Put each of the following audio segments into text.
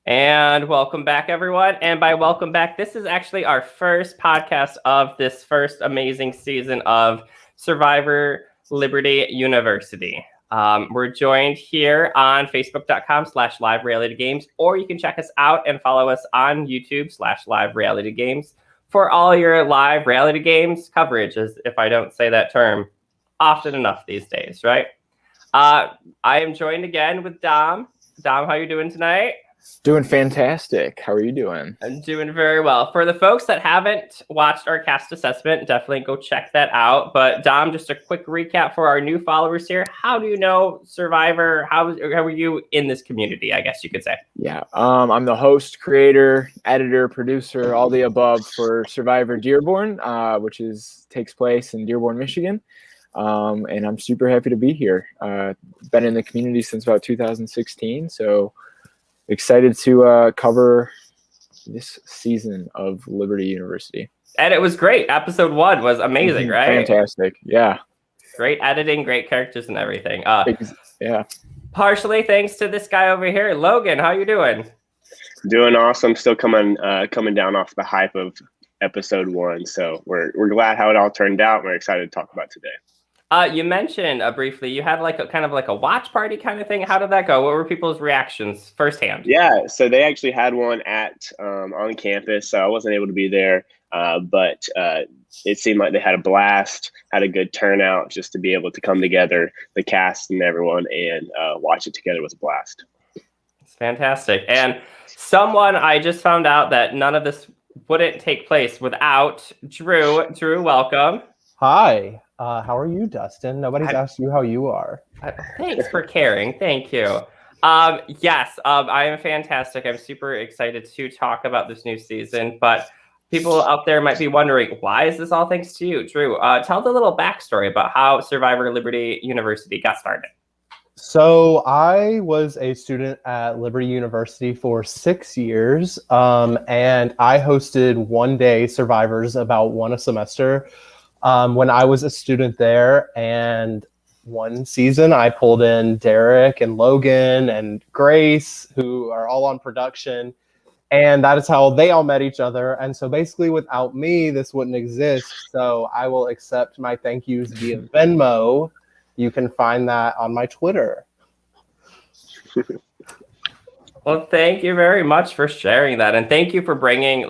And welcome back, everyone. And by welcome back, this is actually our first podcast of this first amazing season of Survivor Liberty University. We're joined here on facebook.com/live reality games, or you can check us out and follow us on YouTube/live reality games for all your live reality games coverage, as if I don't say that term often enough these days, right? I am joined again with Dom. Dom, how you doing tonight? Doing fantastic. How are you doing? I'm doing very well. For the folks that haven't watched our cast assessment, definitely go check that out. But Dom, just a quick recap for our new followers here. How do you know Survivor? How are you in this community, I guess you could say? Yeah, I'm the host, creator, editor, producer, all the above for Survivor Dearborn, which takes place in Dearborn, Michigan. And I'm super happy to be here. Been in the community since about 2016, so excited to cover this season of Liberty University. And it was great. Episode 1 was amazing, right? Fantastic. Yeah. Great editing, great characters and everything. Yeah. Partially thanks to this guy over here. Logan, how you doing? Doing awesome. Still coming down off the hype of episode 1. So we're glad how it all turned out. We're excited to talk about today. You mentioned briefly you had like a watch party kind of thing. How did that go? What were people's reactions firsthand? Yeah, so they actually had one at on campus. So I wasn't able to be there, but it seemed like they had a blast, had a good turnout just to be able to come together, the cast and everyone, and watch it together was a blast. It's fantastic. And someone I just found out that none of this wouldn't take place without Drew. Drew, welcome. Hi. How are you, Dustin? Nobody's asked you how you are. Thanks for caring. Thank you. Yes, I am fantastic. I'm super excited to talk about this new season, but people out there might be wondering, why is this all thanks to you? Drew, tell the little backstory about how Survivor Liberty University got started. So I was a student at Liberty University for 6 years, and I hosted one-day Survivors about one a semester. When I was a student there, and one season I pulled in Derek and Logan and Grace, who are all on production, and that is how they all met each other. And so basically without me, this wouldn't exist. So I will accept my thank yous via Venmo. You can find that on my Twitter. Well, thank you very much for sharing that. And thank you for bringing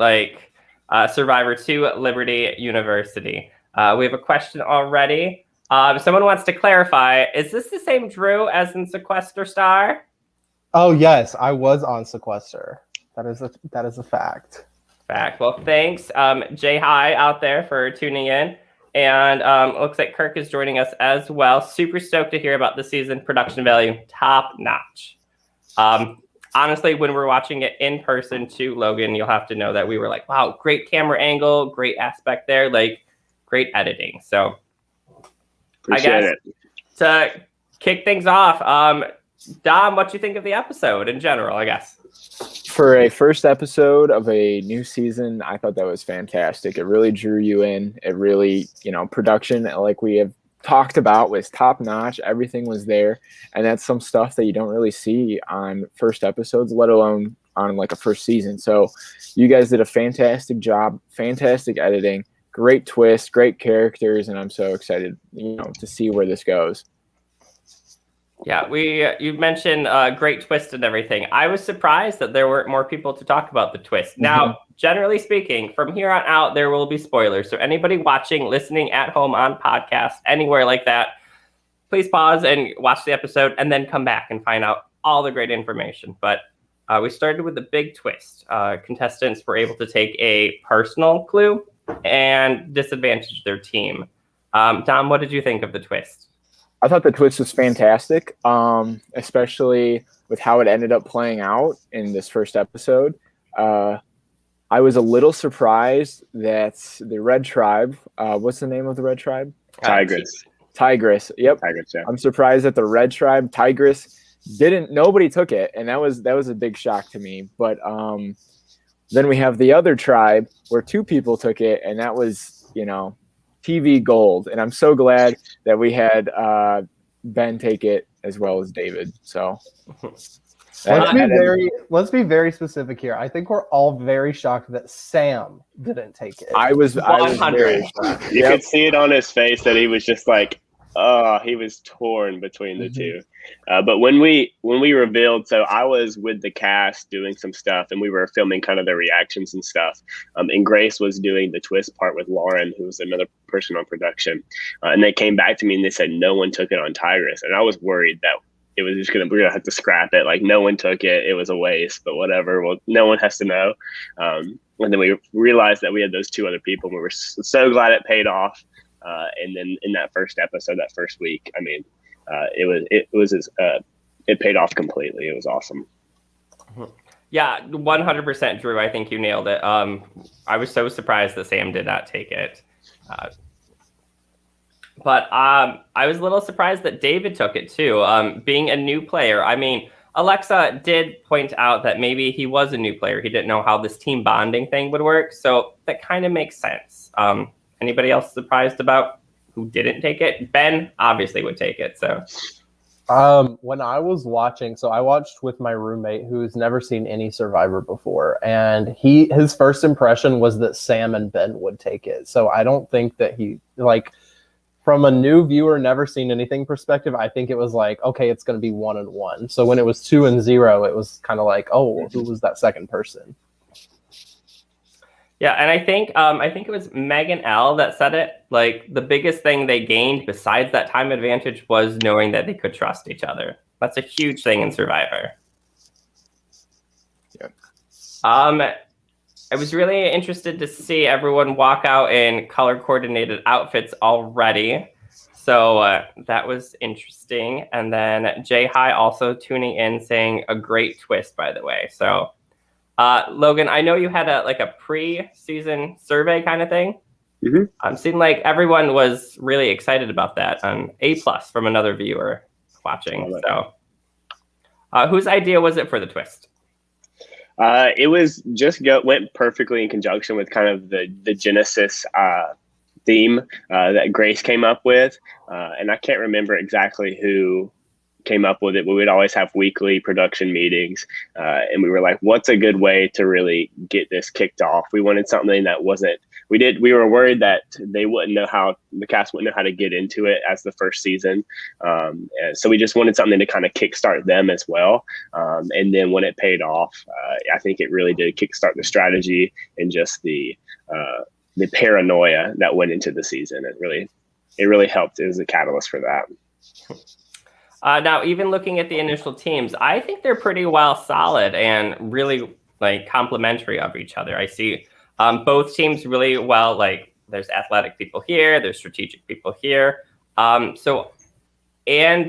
Survivor to Liberty University. We have a question already. Someone wants to clarify, is this the same Drew as in Sequester Star? Oh, yes, I was on Sequester. That is a fact. Well, thanks, Jay High out there for tuning in. And looks like Kirk is joining us as well. Super stoked to hear about the season. Production value, top notch. Honestly, when we're watching it in person too, Logan, you'll have to know that we were like, wow, great camera angle, great aspect there. Great editing. So Appreciate it. To kick things off, Dom, what do you think of the episode in general, I guess? For a first episode of a new season, I thought that was fantastic. It really drew you in. It really, production, like we have talked about, was top notch. Everything was there. And that's some stuff that you don't really see on first episodes, let alone on like a first season. So you guys did a fantastic job, fantastic editing. Great twist, great characters, and I'm so excited, to see where this goes. Yeah, you mentioned great twist and everything. I was surprised that there weren't more people to talk about the twist. Now, generally speaking, from here on out, there will be spoilers. So anybody watching, listening at home on podcast, anywhere like that, please pause and watch the episode and then come back and find out all the great information. But we started with the big twist. Contestants were able to take a personal clue and disadvantage their team. Dom, what did you think of the twist? I thought the twist was fantastic, especially with how it ended up playing out in this first episode. I was a little surprised that the Red Tribe, what's the name of the Red Tribe? Tigress. Yep. Tigress, yeah. I'm surprised that the Red Tribe, Tigress, nobody took it. And that was a big shock to me. But then we have the other tribe where 2 people took it, and that was, TV gold. And I'm so glad that we had Ben take it as well as David. So Let's be very specific here. I think we're all very shocked that Sam didn't take it. I was very 100. shocked. You could see it on his face that he was just like, he was torn between the two. But when we revealed, so I was with the cast doing some stuff, and we were filming kind of their reactions and stuff. And Grace was doing the twist part with Lauren, who was another person on production. And they came back to me and they said no one took it on Tigris, and I was worried that it was just we're gonna have to scrap it. Like, no one took it. It was a waste, but whatever. Well, no one has to know. And then we realized that we had those two other people, and we were so glad it paid off. And then in that first episode, that first week, I mean, it paid off completely. It was awesome. Yeah, 100%, Drew. I think you nailed it. I was so surprised that Sam did not take it. But I was a little surprised that David took it too. Being a new player, I mean, Alexa did point out that maybe he was a new player. He didn't know how this team bonding thing would work. So that kind of makes sense. Anybody else surprised about who didn't take it? Ben obviously would take it. So when I was watching, so I watched with my roommate who's never seen any Survivor before, and his first impression was that Sam and Ben would take it. So I don't think that he, like, from a new viewer, never seen anything perspective, I think it was like, okay, it's going to be 1-1. So when it was 2-0, it was kind of like, oh, who was that second person? yeah, and I think it was Megan L that said it. Like, the biggest thing they gained besides that time advantage was knowing that they could trust each other. That's a huge thing in Survivor. Yep. I was really interested to see everyone walk out in color-coordinated outfits already. So that was interesting. And then Jay High also tuning in saying a great twist, by the way. So Logan, I know you had a pre-season survey kind of thing. Mm-hmm. Seemed like everyone was really excited about that. A+ from another viewer watching. So whose idea was it for the twist? It was just went perfectly in conjunction with kind of the Genesis theme that Grace came up with. And I can't remember exactly who came up with it, but we'd always have weekly production meetings. And we were like, what's a good way to really get this kicked off? We wanted something that we were worried that the cast wouldn't know how to get into it as the first season. And so we just wanted something to kind of kickstart them as well. And then when it paid off, I think it really did kickstart the strategy and just the paranoia that went into the season. It really helped. It was a catalyst for that. Now, even looking at the initial teams, I think they're pretty well solid and really complementary of each other. I see both teams really well. Like, there's athletic people here, there's strategic people here. And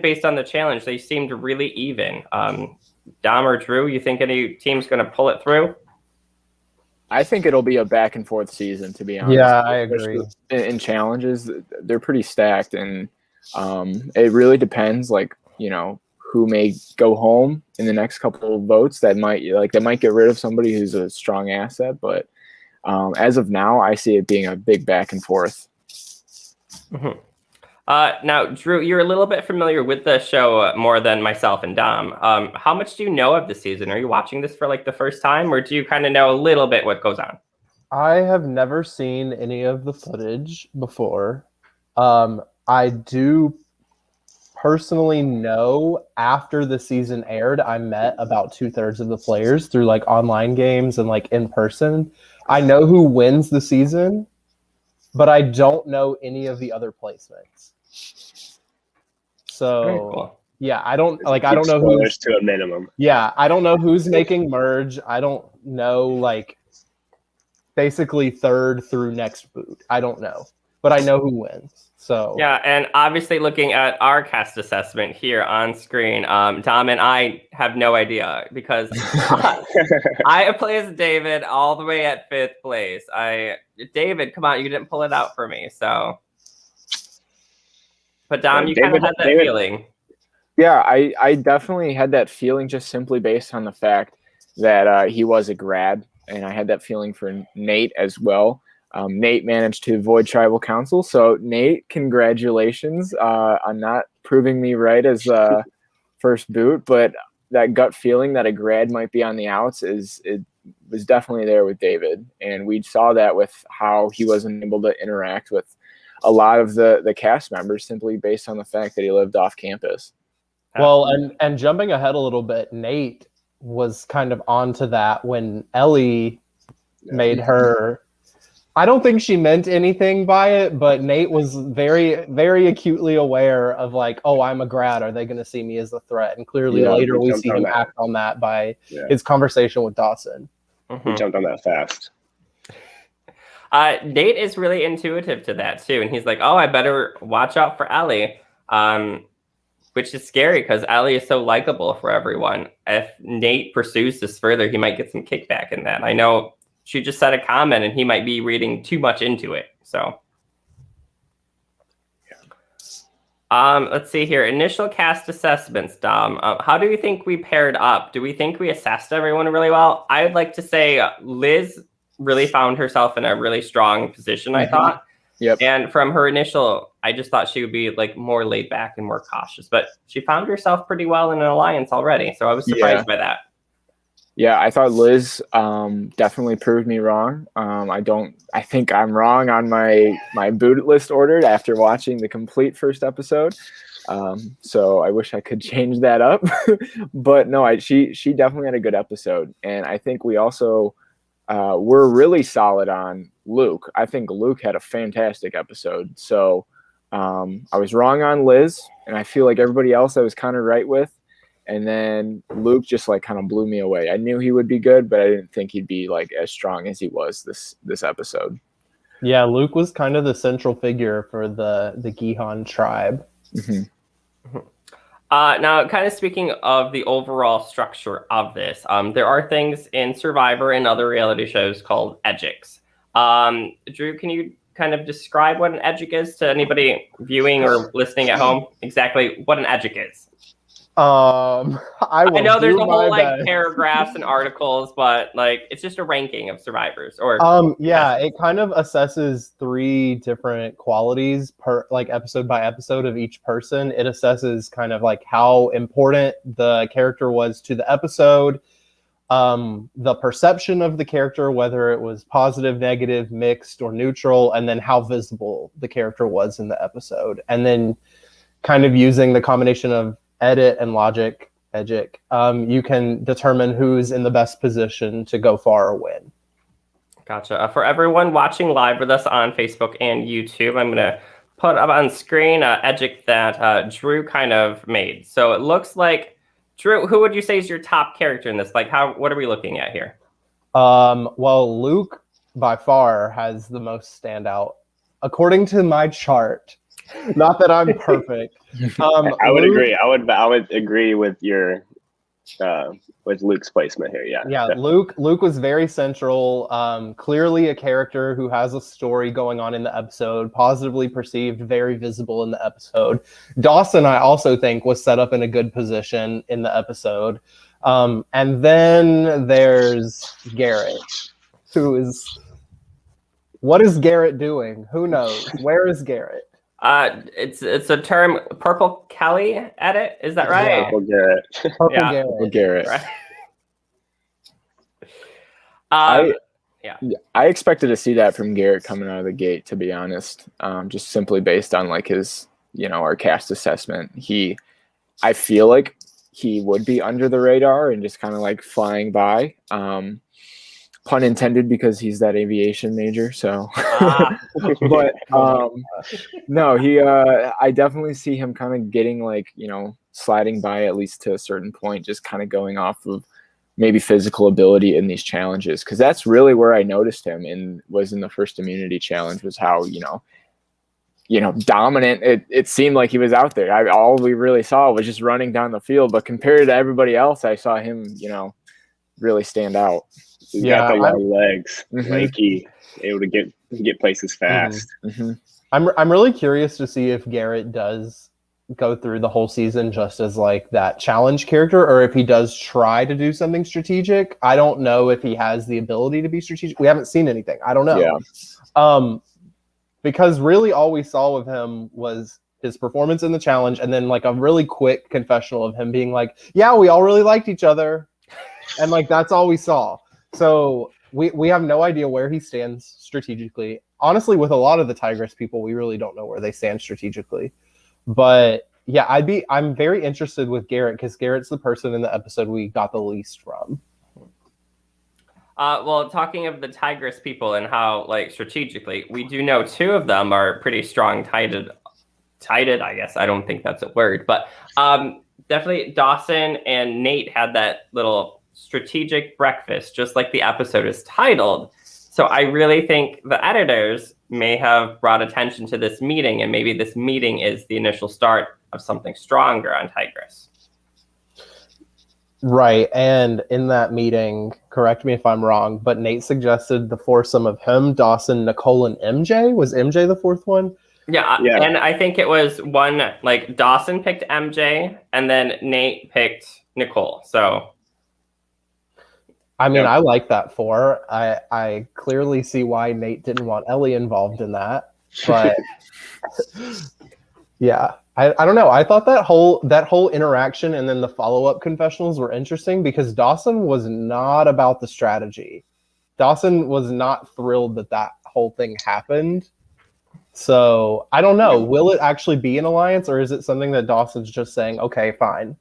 based on the challenge, they seemed really even. Dom or Drew, you think any team's going to pull it through? I think it'll be a back and forth season, to be honest. Yeah, I agree. In challenges, they're pretty stacked, and it really depends, who may go home in the next couple of votes. That might get rid of somebody who's a strong asset, but as of now, I see it being a big back and forth. Mm-hmm. Now, Drew, you're a little bit familiar with the show more than myself and Dom. How much do you know of the season? Are you watching this for the first time, or do you kind of know a little bit what goes on? I have never seen any of the footage before. I do personally know after the season aired, I met about 2/3 of the players through online games and in person. I know who wins the season, but I don't know any of the other placements. So Very cool. Yeah, I don't know who's to a minimum. Yeah, I don't know who's making merge. I don't know basically third through next boot. I don't know, but I know who wins. So yeah, and obviously looking at our cast assessment here on screen, Tom and I have no idea because I placed David all the way at 5th place. David, come on, you didn't pull it out for me, so. But Dom, you kind of had that feeling. Yeah, I definitely had that feeling just simply based on the fact that he was a grad, and I had that feeling for Nate as well. Nate managed to avoid tribal council. So Nate, congratulations on not proving me right as first boot. But that gut feeling that a grad might be on the outs it was definitely there with David, and we saw that with how he wasn't able to interact with a lot of the cast members simply based on the fact that he lived off campus. Well, and jumping ahead a little bit, Nate was kind of onto that when Ellie made her. I don't think she meant anything by it, but Nate was very, very acutely aware of like, oh, I'm a grad. Are they going to see me as a threat? And clearly later we see him act on that by his conversation with Dawson. He jumped on that fast. Nate is really intuitive to that too. And he's like, oh, I better watch out for Ellie. Which is scary because Ellie is so likable for everyone. If Nate pursues this further, he might get some kickback in that. I know she just said a comment and he might be reading too much into it. So let's see here. Initial cast assessments, Dom. How do you think we paired up? Do we think we assessed everyone really well? I would like to say Liz really found herself in a really strong position, I thought. Yep. And from her initial, I just thought she would be like more laid back and more cautious, but she found herself pretty well in an alliance already. So I was surprised by that. Yeah, I thought Liz definitely proved me wrong. I think I'm wrong on my boot list order after watching the complete first episode. So I wish I could change that up. But no, she definitely had a good episode. And I think we also we're really solid on Luke. I think Luke had a fantastic episode. So I was wrong on Liz, and I feel like everybody else I was kind of right with. And then Luke just like kind of blew me away. I knew he would be good, but I didn't think he'd be like as strong as he was this episode. Yeah, Luke was kind of the central figure for the Gihan tribe. Mm-hmm. Now, kind of speaking of the overall structure of this, there are things in Survivor and other reality shows called edgics. Drew, can you kind of describe what an edgic is to anybody viewing or listening at home? Exactly what an edgic is. I know there's a whole like paragraphs and articles, but like it's just a ranking of survivors. Or it kind of assesses 3 different qualities per like episode by episode of each person. It assesses kind of like how important the character was to the episode, the perception of the character, whether it was positive, negative, mixed, or neutral, and then how visible the character was in the episode, and then kind of using the combination of edit and logic, edgic, you can determine who's in the best position to go far or win. Gotcha. For everyone watching live with us on Facebook and YouTube, I'm going to put up on screen an edgic that Drew kind of made. So it looks like, Drew, who would you say is your top character in this? Like, what are we looking at here? Well, Luke by far has the most standout. According to my chart, not that I'm perfect. I would agree. I would agree with your with Luke's placement here. Yeah. Yeah. Luke was very central. Clearly a character who has a story going on in the episode, positively perceived, very visible in the episode. Dawson, I also think, was set up in a good position in the episode. And then there's Garrett, who is. What is Garrett doing? Who knows? Where is Garrett? It's a term, Purple Kelly edit. Is that right? Yeah, Purple Garrett. Purple Garrett. Right. I expected to see that from Garrett coming out of the gate, to be honest. Just simply based on like his, our cast assessment. I feel like he would be under the radar and just kind of like flying by. Pun intended, because he's that aviation major. So, but no, I definitely see him kind of getting like, sliding by at least to a certain point, just kind of going off of maybe physical ability in these challenges. Cause that's really where I noticed him was in the first immunity challenge, was how, dominant it seemed like he was out there. All we really saw was just running down the field, but compared to everybody else, I saw him, really stand out. He's got the long legs, lanky, able to get places fast. Mm-hmm. I'm really curious to see if Garrett does go through the whole season just as like that challenge character, or if he does try to do something strategic. I don't know if he has the ability to be strategic. We haven't seen anything. I don't know. Yeah. Because really all we saw of him was his performance in the challenge, and then like a really quick confessional of him being like, yeah, we all really liked each other. And like, that's all we saw. So we have no idea where he stands strategically. Honestly, with a lot of the Tigress people, we really don't know where they stand strategically. But yeah, I'm very interested with Garrett, because Garrett's the person in the episode we got the least from. Well, talking of the Tigress people and how, like, strategically, we do know 2 of them are pretty strong tided, I guess. I don't think that's a word, but definitely Dawson and Nate had that little strategic breakfast, just like the episode is titled. So I really think the editors may have brought attention to this meeting, and maybe this meeting is the initial start of something stronger on Tigress. Right, and in that meeting, correct me if I'm wrong, but Nate suggested the foursome of him, Dawson, Nicole, and MJ. Was MJ the 4th one? Yeah, and I think it was one, like, Dawson picked MJ, and then Nate picked Nicole, so... I mean, I like that 4. I clearly see why Nate didn't want Ellie involved in that, but... yeah, I don't know. I thought that whole interaction and then the follow-up confessionals were interesting, because Dawson was not about the strategy. Dawson was not thrilled that whole thing happened. So I don't know. Will it actually be an alliance, or is it something that Dawson's just saying, okay, fine?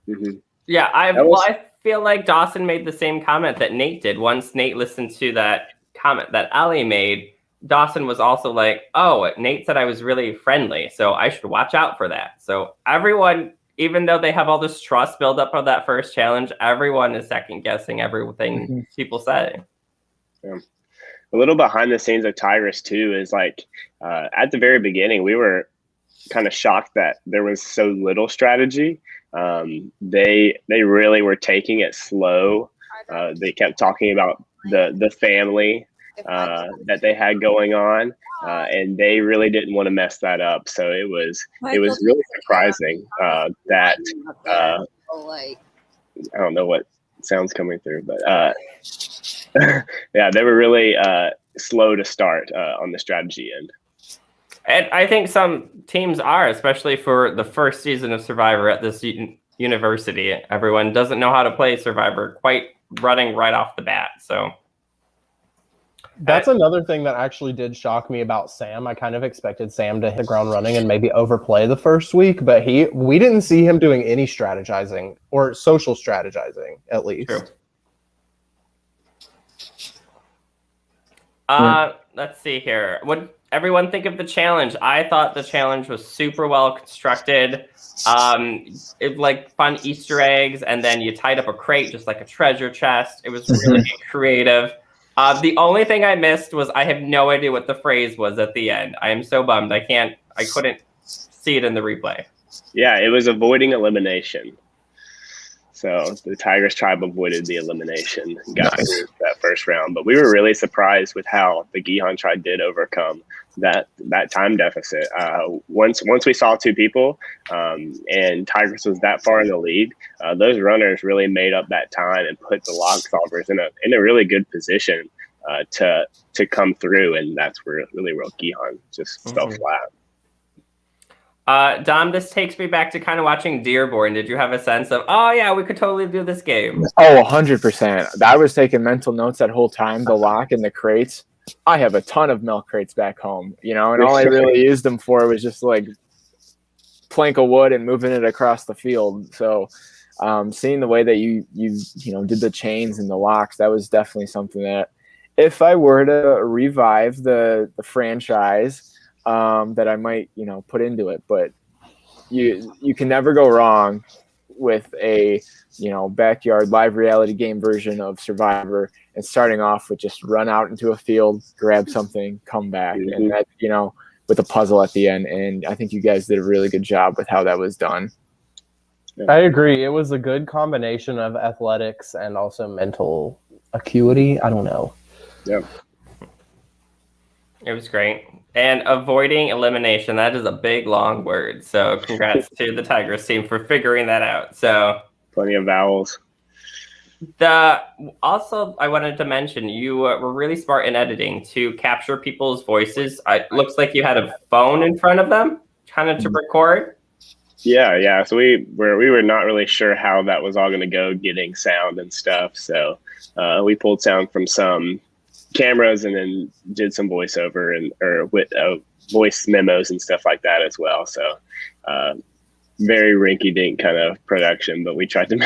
Mm-hmm. Yeah, I feel like Dawson made the same comment that Nate did. Once Nate listened to that comment that Ellie made, Dawson was also like, oh, Nate said I was really friendly, so I should watch out for that. So everyone, even though they have all this trust built up of that first challenge, everyone is second guessing everything people say. Yeah. A little behind the scenes of Tigress too is like at the very beginning, we were kind of shocked that there was so little strategy. They really were taking it slow. They kept talking about the family that they had going on, and they really didn't want to mess that up. So it was really surprising that I don't know what sounds coming through, but yeah, they were really slow to start on the strategy end. And I think some teams are, especially for the first season of Survivor at this university. Everyone doesn't know how to play Survivor quite running right off the bat. So that's another thing that actually did shock me about Sam. I kind of expected Sam to hit the ground running and maybe overplay the first week, but we didn't see him doing any strategizing or social strategizing, at least. True. Let's see here. What everyone think of the challenge? I thought the challenge was super well constructed. It like fun Easter eggs, and then you tied up a crate just like a treasure chest. It was really creative. The only thing I missed was I have no idea what the phrase was at the end. I am so bummed. I couldn't see it in the replay. Yeah, it was avoiding elimination. So the Tigress tribe avoided the elimination, got through that first round. But we were really surprised with how the Gihan tribe did overcome that time deficit. Once we saw 2 people and Tigress was that far in the lead, those runners really made up that time and put the log solvers in a really good position to come through. And that's where Gihan just fell flat. Dom, this takes me back to kind of watching Dearborn. Did you have a sense of, oh yeah, we could totally do this game? Oh, 100%. I was taking mental notes that whole time, the lock and the crates. I have a ton of milk crates back home, and all I really used them for was just like plank of wood and moving it across the field. So seeing the way that you did the chains and the locks, that was definitely something that if I were to revive the franchise, that I might, put into it. But you can never go wrong with a, backyard live reality game version of Survivor and starting off with just run out into a field, grab something, come back. Mm-hmm. And that, with a puzzle at the end. And I think you guys did a really good job with how that was done. I agree. It was a good combination of athletics and also mental acuity. I don't know. Yeah. It was great. And avoiding elimination, that is a big, long word. So congrats to the Tigress team for figuring that out. So plenty of vowels. Also, I wanted to mention, you were really smart in editing to capture people's voices. It looks like you had a phone in front of them. kind of to record? Yeah. So we were not really sure how that was all going to go, getting sound and stuff. So we pulled sound from some cameras and then did some voiceover or with voice memos and stuff like that as well. So very rinky-dink kind of production, but we tried to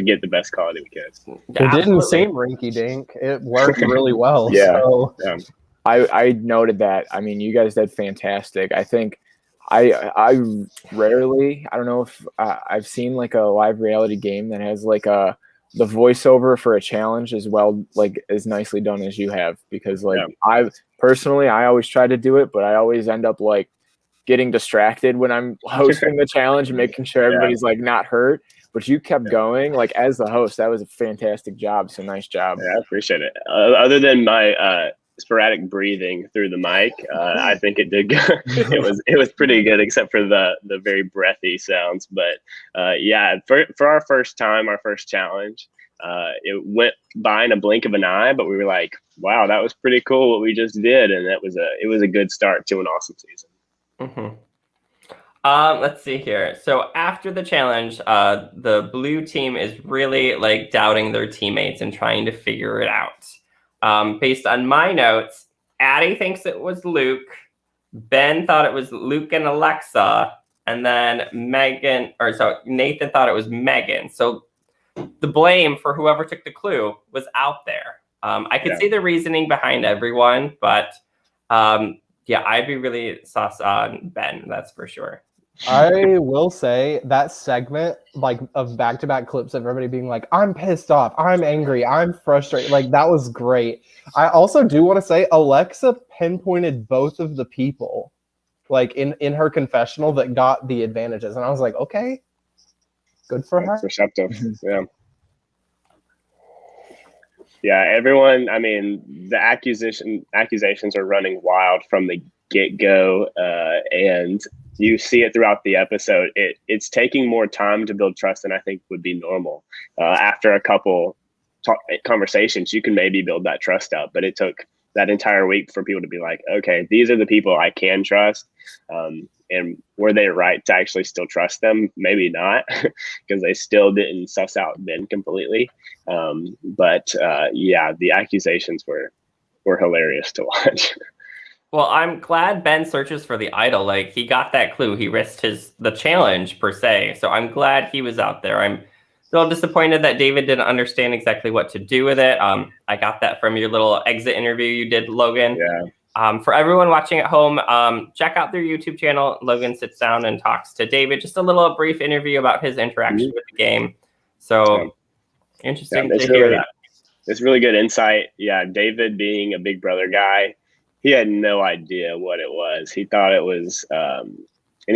get the best quality we could. It didn't seem rinky-dink. It worked really well. Yeah. So. Yeah. I noted that. I mean, you guys did fantastic. I think I rarely, I don't know if I've seen like a live reality game that has like the voiceover for a challenge as well, like as nicely done as you have, because like I always try to do it, but I always end up like getting distracted when I'm hosting the challenge and making sure everybody's like not hurt. But you kept going like as the host. That was a fantastic job. So nice job. Yeah, I appreciate it. Other than my sporadic breathing through the mic, I think it did good. it was pretty good, except for the very breathy sounds. But for our first challenge, it went by in a blink of an eye, but we were like, wow, that was pretty cool what we just did, and it was a good start to an awesome season. Let's see here. So after the challenge, the blue team is really like doubting their teammates and trying to figure it out. Based on my notes, Addie thinks it was Luke. Ben thought it was Luke and Alexa, and then Nathan thought it was Megan. So the blame for whoever took the clue was out there. I could see the reasoning behind everyone, but I'd be really sus on Ben, that's for sure. I will say that segment, like of back-to-back clips of everybody being like, I'm pissed off, I'm angry, I'm frustrated, like that was great. I also do want to say Alexa pinpointed both of the people like in her confessional that got the advantages, and I was like, okay, good for her. Perceptive. Yeah, everyone, I mean, the accusations are running wild from the get-go, and you see it throughout the episode. It's taking more time to build trust than I think would be normal. After a couple conversations, you can maybe build that trust up, but it took that entire week for people to be like, okay, these are the people I can trust. And were they right to actually still trust them? Maybe not, because they still didn't suss out Ben completely. But the accusations were hilarious to watch. Well, I'm glad Ben searches for the idol. Like, he got that clue. He risked the challenge, per se. So I'm glad he was out there. I'm still disappointed that David didn't understand exactly what to do with it. I got that from your little exit interview you did, Logan. Yeah. For everyone watching at home, check out their YouTube channel. Logan sits down and talks to David. Just a little brief interview about his interaction with the game. So interesting to hear that. It's really good insight. Yeah, David being a Big Brother guy, he had no idea what it was. He thought it was, and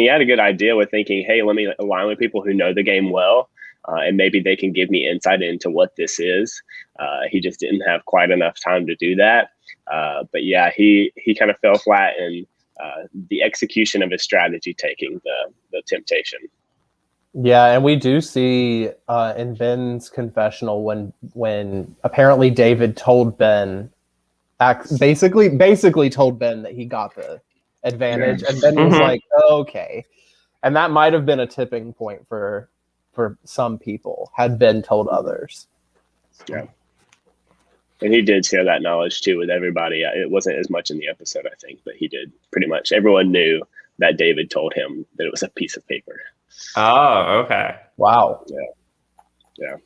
he had a good idea with thinking, hey, let me align with people who know the game well, and maybe they can give me insight into what this is. He just didn't have quite enough time to do that. But yeah, he kind of fell flat in the execution of his strategy, taking the temptation. Yeah, and we do see in Ben's confessional when apparently David told Ben, basically told Ben that he got the advantage, and Ben was like, okay. And that might have been a tipping point for some people, had Ben told others. Yeah. And he did share that knowledge too with everybody. It wasn't as much in the episode, I think, but he did pretty much. Everyone knew that David told him that it was a piece of paper. Oh, okay. Wow. Yeah.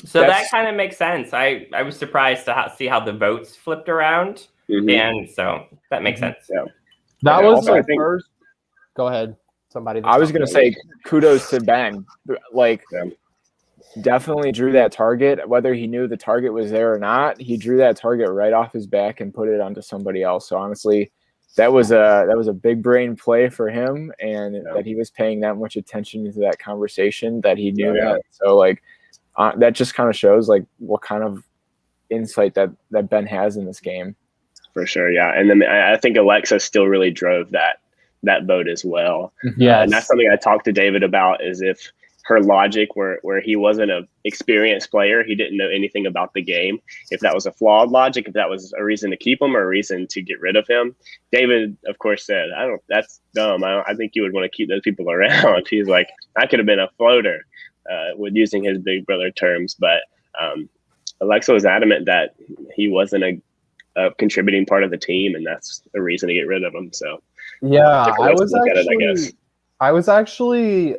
So that kind of makes sense. I was surprised to see how the votes flipped around, and so that makes sense. Yeah. That was also, my first. Go ahead. Somebody. I was going to say kudos to Ben. Like, definitely drew that target. Whether he knew the target was there or not, he drew that target right off his back and put it onto somebody else. So honestly, that was a big brain play for him, and that he was paying that much attention to that conversation, that he knew that. So like, that just kind of shows like what kind of insight that Ben has in this game. For sure, yeah. And then I think Alexa still really drove that vote as well. Yeah, and that's something I talked to David about, is if her logic where he wasn't an experienced player. He didn't know anything about the game. If that was a flawed logic, if that was a reason to keep him or a reason to get rid of him. David, of course, said, that's dumb. I think you would want to keep those people around. He's like, I could have been a floater with using his big brother terms. But Alexa was adamant that he wasn't a contributing part of the team, and that's a reason to get rid of him. So yeah, I was actually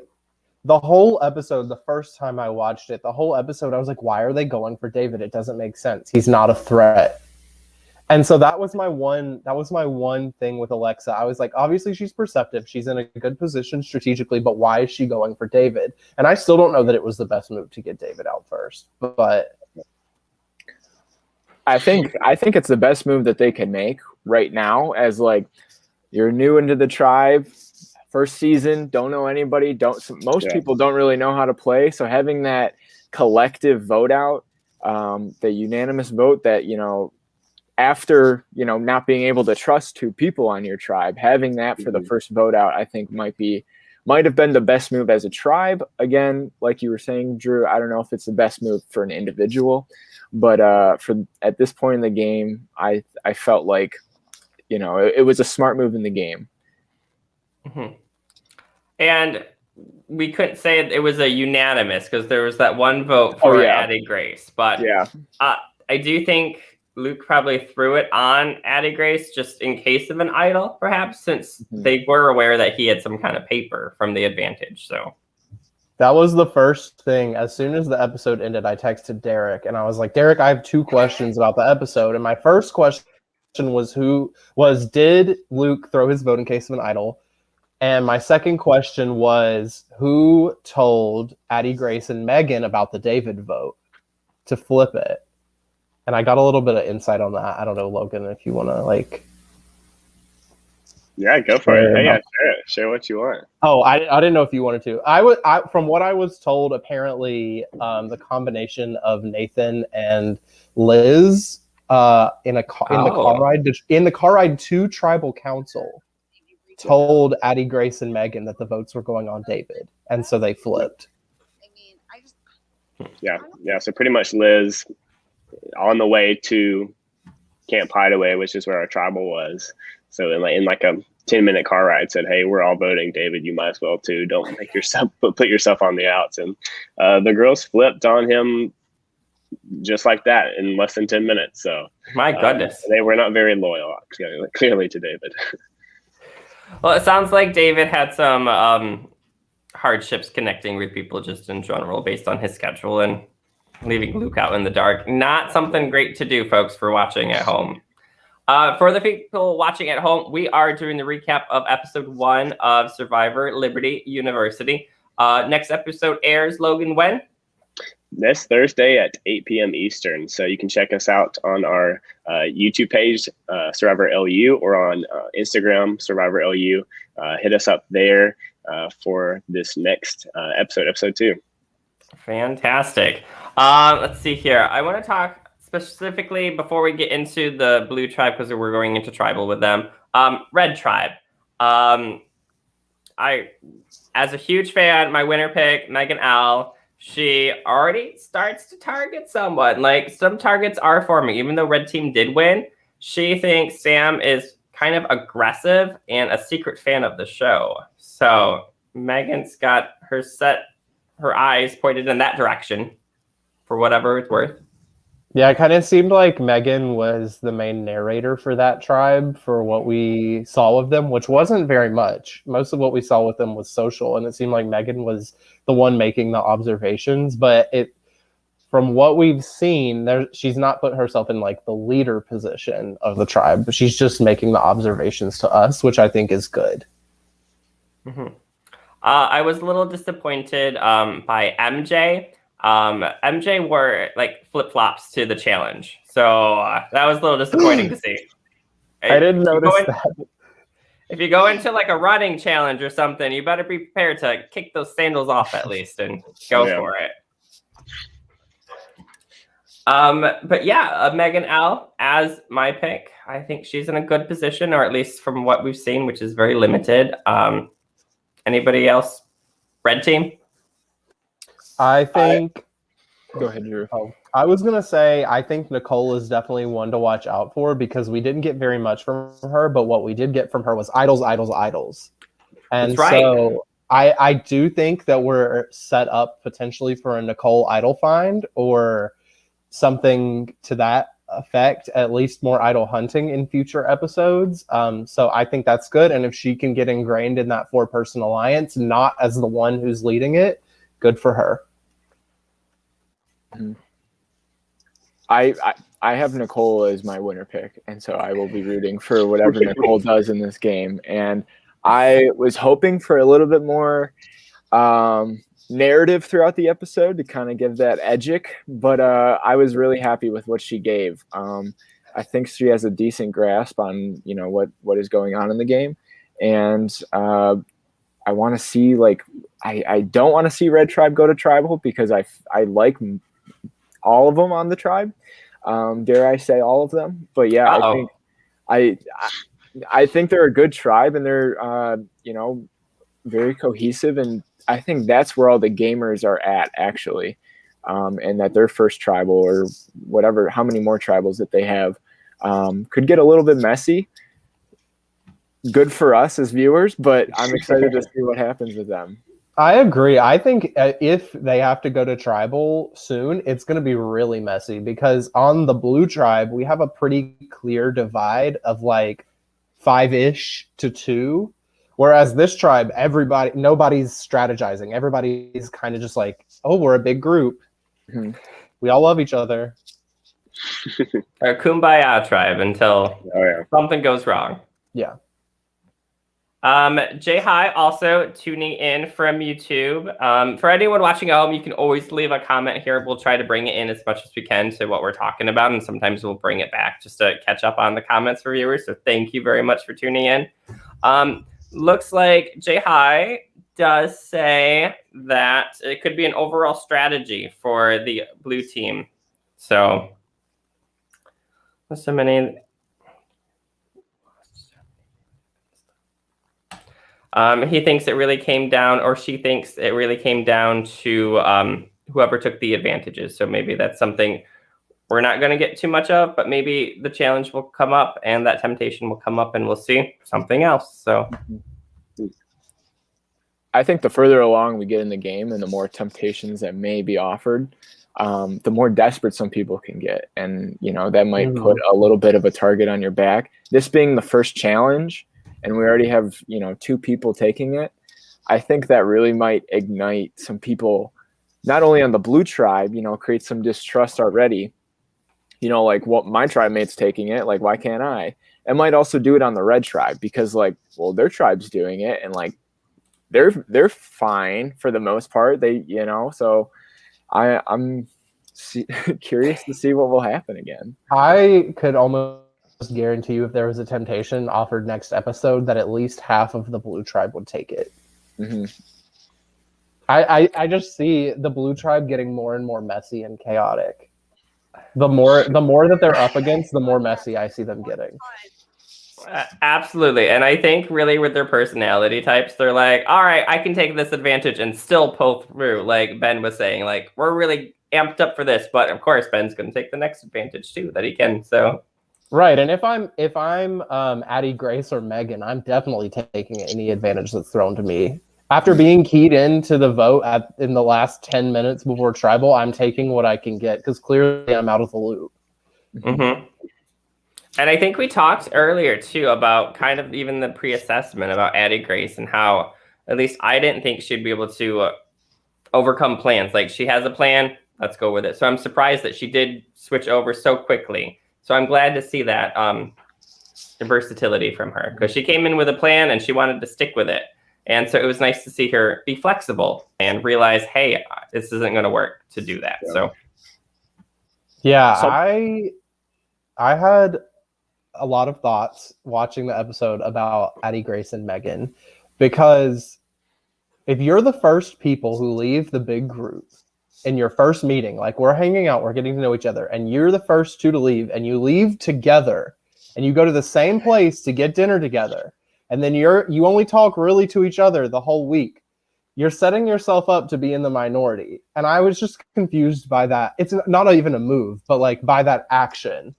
the whole episode, the first time I watched it, the whole episode, I was like, why are they going for David? It doesn't make sense. He's not a threat. And so that was my one thing with Alexa. I was like, obviously she's perceptive. She's in a good position strategically, but why is she going for David? And I still don't know that it was the best move to get David out first, but I think it's the best move that they can make right now, as like, you're new into the tribe, first season, don't know anybody, most people don't really know how to play. So having that collective vote out, the unanimous vote that, after, not being able to trust two people on your tribe, having that for the first vote out, I think might have been the best move as a tribe. Again, like you were saying, Drew, I don't know if it's the best move for an individual, but at this point in the game, I felt like, it was a smart move in the game. Mm-hmm. And we couldn't say it was a unanimous because there was that one vote for Addie Grace. But I do think Luke probably threw it on Addie Grace just in case of an idol, perhaps, since they were aware that he had some kind of paper from the advantage. So that was the first thing. As soon as the episode ended, I texted Derek and I was like, Derek, I have 2 questions about the episode. And my first question was did Luke throw his vote in case of an idol? And my second question was, who told Addie Grace and Megan about the David vote to flip it? And I got a little bit of insight on that. I don't know, Logan, if you want to Yeah, go for it. Yeah, share what you want. Oh, I didn't know if you wanted to. From what I was told, apparently the combination of Nathan and Liz in the car ride to Tribal Council told Addie Grace and Megan that the votes were going on David, and so they flipped. Yeah. So pretty much Liz on the way to Camp Hideaway, which is where our tribal was. So in like a 10-minute car ride, said, "Hey, we're all voting David. You might as well too. Don't make yourself put yourself on the outs." And the girls flipped on him just like that in less than 10 minutes. So my goodness, they were not very loyal, clearly, to David. Well, it sounds like David had some hardships connecting with people just in general based on his schedule and leaving Luke out in the dark. Not something great to do, folks, for watching at home. For the people watching at home, we are doing the recap of episode 1 of Survivor Liberty University. Next episode airs, Logan, when? This Thursday at 8 p.m. Eastern. So you can check us out on our YouTube page, Survivor LU, or on Instagram, Survivor LU. Hit us up there for this next episode 2. Fantastic. Let's see here. I want to talk specifically before we get into the Blue Tribe, because we're going into tribal with them. Red Tribe. I, as a huge fan, my winner pick, Megan Al, she already starts to target someone. Like, some targets are forming. Even though Red Team did win, she thinks Sam is kind of aggressive and a secret fan of the show. So Megan's got her eyes pointed in that direction for whatever it's worth. Yeah, it kind of seemed like Megan was the main narrator for that tribe for what we saw of them, which wasn't very much. Most of what we saw with them was social, and it seemed like Megan was the one making the observations. But from what we've seen, she's not put herself in like the leader position of the tribe, but she's just making the observations to us, which I think is good. Mm-hmm. I was a little disappointed by MJ. MJ wore like flip-flops to the challenge, so that was a little disappointing to see. I didn't notice that. If you go into like a running challenge or something, you better be prepared to kick those sandals off at least and go for it. But yeah, Megan Al as my pick. I think she's in a good position, or at least from what we've seen, which is very limited. Anybody else? Red Team? I think. Go ahead, Drew. Oh, I was gonna say I think Nicole is definitely one to watch out for because we didn't get very much from her, but what we did get from her was idols, idols, idols. And That's right. so I do think that we're set up potentially for a Nicole idol find or something to that effect, at least more idol hunting in future episodes. So I think that's good. And if she can get ingrained in that 4-person alliance, not as the one who's leading it, good for her. I have Nicole as my winner pick, and so I will be rooting for whatever Nicole does in this game. And I was hoping for a little bit more narrative throughout the episode to kind of give that edgic, but I was really happy with what she gave. I think she has a decent grasp on what is going on in the game, and I want to see I don't want to see Red Tribe go to Tribal because I like all of them on the tribe. Dare I say all of them? But yeah, Uh-oh. I think they're a good tribe, and they're very cohesive, and I think that's where all the gamers are at actually, and that their first tribal or whatever, how many more tribals that they have, could get a little bit messy. Good for us as viewers, but I'm excited to see what happens with them. I agree. I think if they have to go to tribal soon, it's going to be really messy because on the blue tribe, we have a pretty clear divide of like 5-ish to 2. Whereas this tribe, nobody's strategizing. Everybody's kind of just like, oh, we're a big group. Mm-hmm. We all love each other. Our Kumbaya tribe until something goes wrong. Yeah. Jay Hi also tuning in from YouTube. For anyone watching at home, you can always leave a comment here. We'll try to bring it in as much as we can to what we're talking about, and sometimes we'll bring it back just to catch up on the comments for viewers. So thank you very much for tuning in. Looks like Jay Hi does say that it could be an overall strategy for the blue team. So many. He thinks it really came down, or she thinks it really came down to whoever took the advantages. So maybe that's something we're not going to get too much of, but maybe the challenge will come up and that temptation will come up and we'll see something else. So I think the further along we get in the game and the more temptations that may be offered, the more desperate some people can get. And, that might put a little bit of a target on your back. This being the first challenge, and we already have, 2 people taking it, I think that really might ignite some people, not only on the blue tribe, create some distrust already, like what my tribe mate's taking it, like, why can't I? It might also do it on the red tribe because their tribe's doing it and they're fine for the most part. So I'm curious to see what will happen again. I could almost guarantee you if there was a temptation offered next episode that at least half of the blue tribe would take it. Mm-hmm. I just see the blue tribe getting more and more messy and chaotic. The more that they're up against, the more messy I see them getting. Absolutely. And I think really with their personality types, they're like, all right, I can take this advantage and still pull through. Like Ben was saying, we're really amped up for this, but of course Ben's going to take the next advantage too that he can. So right. And if I'm Addie, Grace, or Megan, I'm definitely taking any advantage that's thrown to me. After being keyed into the vote in the last 10 minutes before tribal, I'm taking what I can get because clearly I'm out of the loop. Mm-hmm. And I think we talked earlier too about kind of even the pre-assessment about Addie Grace and how at least I didn't think she'd be able to overcome plans. Like she has a plan, let's go with it. So I'm surprised that she did switch over so quickly. So I'm glad to see that versatility from her because she came in with a plan and she wanted to stick with it. And so it was nice to see her be flexible and realize, hey, this isn't going to work to do that. So I had a lot of thoughts watching the episode about Addie, Grace, and Megan, because if you're the first people who leave the big group in your first meeting, like we're hanging out, we're getting to know each other, and you're the first 2 to leave, and you leave together, and you go to the same place to get dinner together, and then you only talk really to each other the whole week. you're setting yourself up to be in the minority. And I was just confused by that. It's not even a move, but like by that action.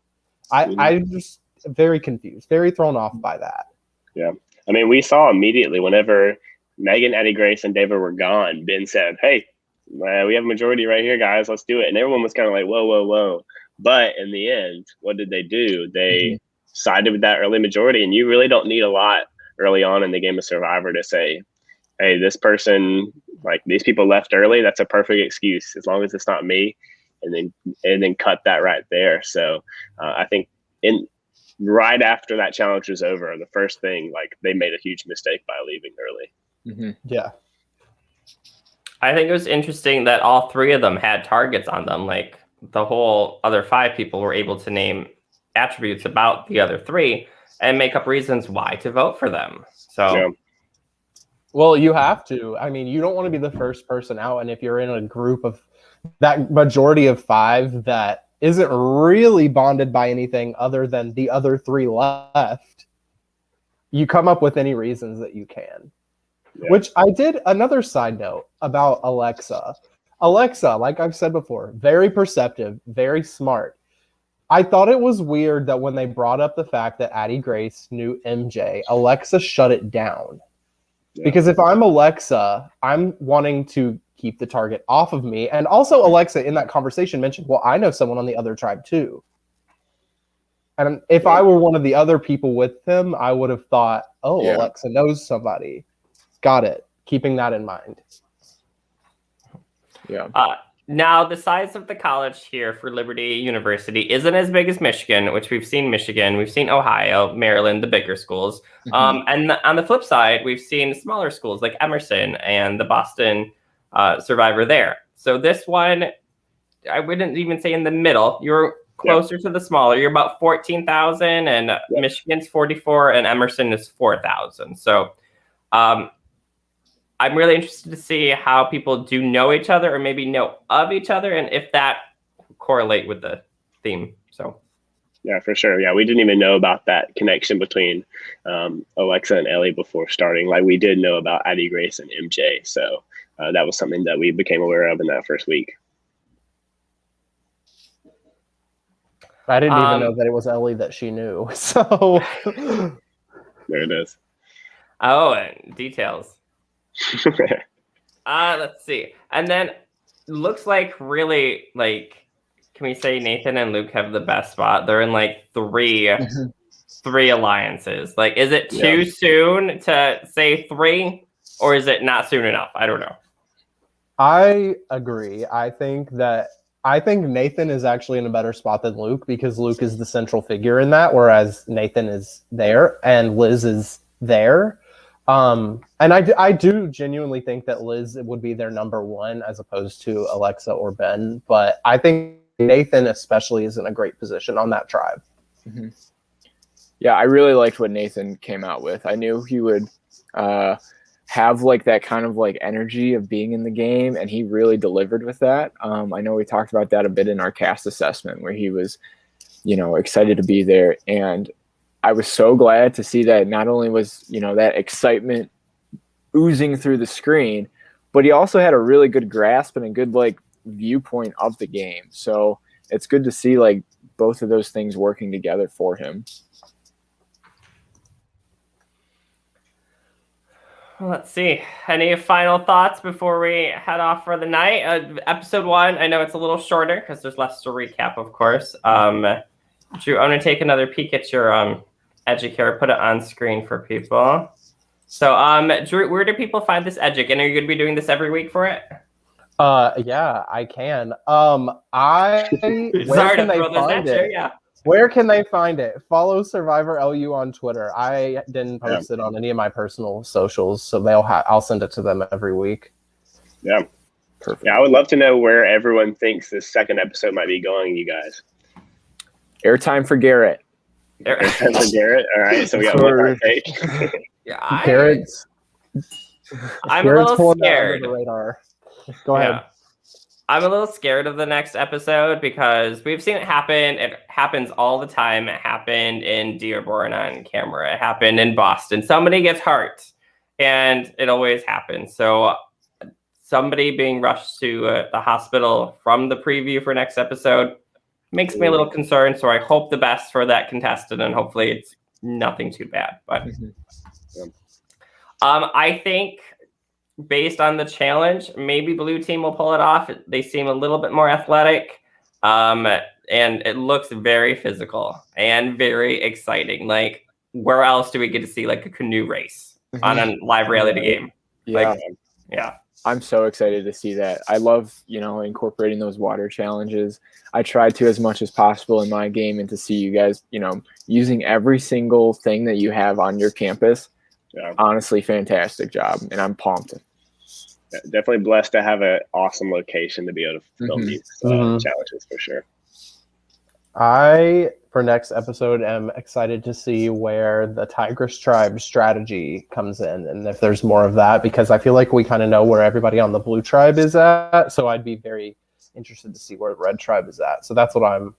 I just very confused, very thrown off by that. Yeah. I mean, we saw immediately whenever Megan, Eddie Grace, and David were gone, Ben said, hey, we have a majority right here, guys. Let's do it. And everyone was kind of like, whoa, whoa, whoa. But in the end, what did they do? They sided with that early majority. And you really don't need a lot early on in the game of Survivor to say, hey, this person, like these people left early. That's a perfect excuse as long as it's not me. And then cut that right there. So I think right after that challenge was over, the first thing, like they made a huge mistake by leaving early. Yeah. I think it was interesting that all three of them had targets on them. Like the whole other 5 people were able to name attributes about the other 3 and make up reasons why to vote for them. So, Yeah. Well, you have to. I mean, you don't want to be the first person out. And if you're in a group of that majority of 5 that isn't really bonded by anything other than the other 3 left, you come up with any reasons that you can. Yeah. Which I did. Another side note about Alexa. Alexa, like I've said before, very perceptive, very smart. I thought it was weird that when they brought up the fact that Addie Grace knew MJ, Alexa shut it down. Yeah. Because if I'm Alexa, I'm wanting to keep the target off of me. And also Alexa in that conversation mentioned, well, I know someone on the other tribe too. And if I were one of the other people with him, I would have thought, oh, Yeah. Alexa knows somebody. Got it. Keeping that in mind. Yeah. now the size of the college here for Liberty University isn't as big as Michigan, which we've seen Michigan, we've seen Ohio, Maryland, the bigger schools. And on the flip side, we've seen smaller schools like Emerson and the Boston Survivor there. So this one, I wouldn't even say in the middle. You're closer to the smaller. You're about 14,000, and Michigan's 44, and Emerson is 4,000. So I'm really interested to see how people do know each other or maybe know of each other, and if that correlate with the theme. So yeah, for sure. Yeah, we didn't even know about that connection between Alexa and Ellie before starting. Like we did know about Addie Grace and MJ. So that was something that we became aware of in that first week. I didn't even know that it was Ellie that she knew. So There it is. oh, and details. Let's see. And then looks like really like, can we say Nathan and Luke have the best spot? They're in like three alliances. Like, is it too soon to say 3, or is it not soon enough? I don't know. I agree. I think Nathan is actually in a better spot than Luke because Luke is the central figure in that, whereas Nathan is there and Liz is there. And I do genuinely think that Liz would be their number 1 as opposed to Alexa or Ben. But I think Nathan especially is in a great position on that tribe. Mm-hmm. Yeah, I really liked what Nathan came out with. I knew he would have like that kind of like energy of being in the game, and he really delivered with that. I know we talked about that a bit in our cast assessment where he was, excited to be there. And I was so glad to see that not only was, that excitement oozing through the screen, but he also had a really good grasp and a good like viewpoint of the game. So it's good to see like both of those things working together for him. Let's see. Any final thoughts before we head off for the night? Episode 1, I know it's a little shorter because there's less to recap, of course. Drew, I'm going to take another peek at your Educare, put it on screen for people. So, Drew, where do people find this Educ? And are you going to be doing this every week for it? Yeah, I can. Where can they find it? Yeah. Where can they find it? Follow Survivor LU on Twitter. I didn't post it on any of my personal socials, so I'll send it to them every week. Yeah. Perfect. Yeah, I would love to know where everyone thinks this second episode might be going, you guys. Airtime for Garrett. Airtime for Garrett. All right, so we got one hot take. Yeah, Garrett's I'm a little pulling that scared. under the radar. Go ahead. I'm a little scared of the next episode because we've seen it happen. It happens all the time. It happened in Dearborn on camera. It happened in Boston. Somebody gets hurt, and it always happens. So somebody being rushed to the hospital from the preview for next episode makes me a little concerned. So I hope the best for that contestant, and hopefully it's nothing too bad. But I think based on the challenge, maybe blue team will pull it off. They seem a little bit more athletic, and it looks very physical and very exciting. Like, where else do we get to see like a canoe race on a live reality game? Yeah. Like, yeah. I'm so excited to see that. I love, incorporating those water challenges. I try to as much as possible in my game, and to see you guys, using every single thing that you have on your campus. Yeah. Honestly, fantastic job. And I'm pumped. Yeah, definitely blessed to have an awesome location to be able to film these challenges for sure. I, for next episode, am excited to see where the Tigris tribe strategy comes in, and if there's more of that, because I feel like we kind of know where everybody on the blue tribe is at. So I'd be very interested to see where the red tribe is at. So that's what I'm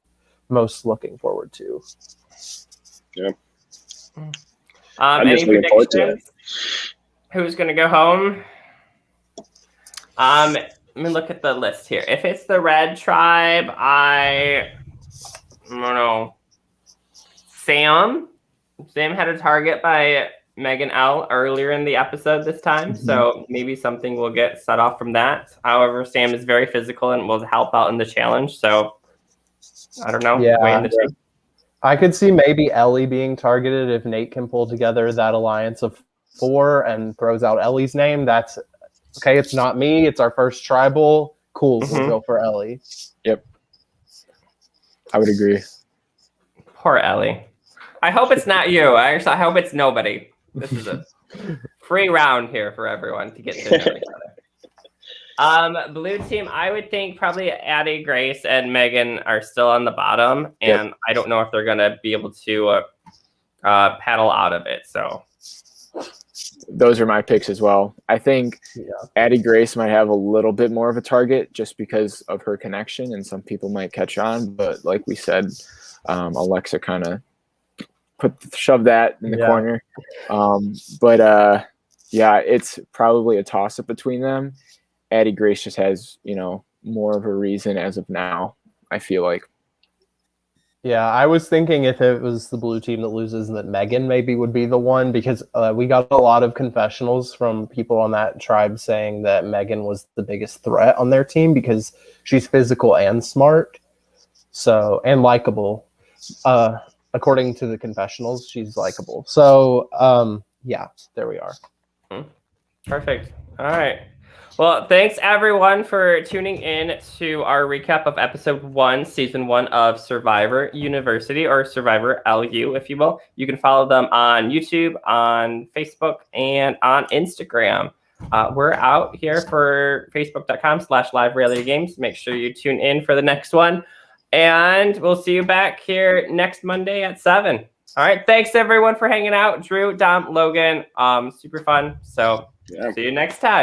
most looking forward to. Yeah. Any predictions? Who's going to go home? Let me look at the list here. If it's the red tribe, I don't know. Sam had a target by Megan L earlier in the episode this time, so maybe something will get set off from that. However, Sam is very physical and will help out in the challenge, so I don't know. Yeah, I could see maybe Ellie being targeted if Nate can pull together that alliance of 4 and throws out Ellie's name. That's okay. It's not me. It's our first tribal. Cool. We'll go for Ellie. Yep. I would agree. Poor Ellie. I hope it's not you. I hope it's nobody. This is a free round here for everyone to get to know each other. Blue team, I would think probably Addie, Grace, and Megan are still on the bottom, and I don't know if they're going to be able to paddle out of it. So those are my picks as well. I think Addie Grace might have a little bit more of a target just because of her connection, and some people might catch on. But like we said, Alexa kind of shove that in the corner. It's probably a toss-up between them. Addie Grace just has, more of a reason as of now, I feel like. Yeah, I was thinking if it was the blue team that loses, that Megan maybe would be the one, because we got a lot of confessionals from people on that tribe saying that Megan was the biggest threat on their team because she's physical and smart, and likable. According to the confessionals, she's likable. So, there we are. Perfect. All right. Well, thanks everyone for tuning in to our recap of episode 1, season 1 of Survivor University, or Survivor LU, if you will. You can follow them on YouTube, on Facebook, and on Instagram. We're out here for facebook.com/live reality games. Make sure you tune in for the next one. And we'll see you back here next Monday at 7. All right. Thanks everyone for hanging out. Drew, Dom, Logan. Super fun. So see you next time.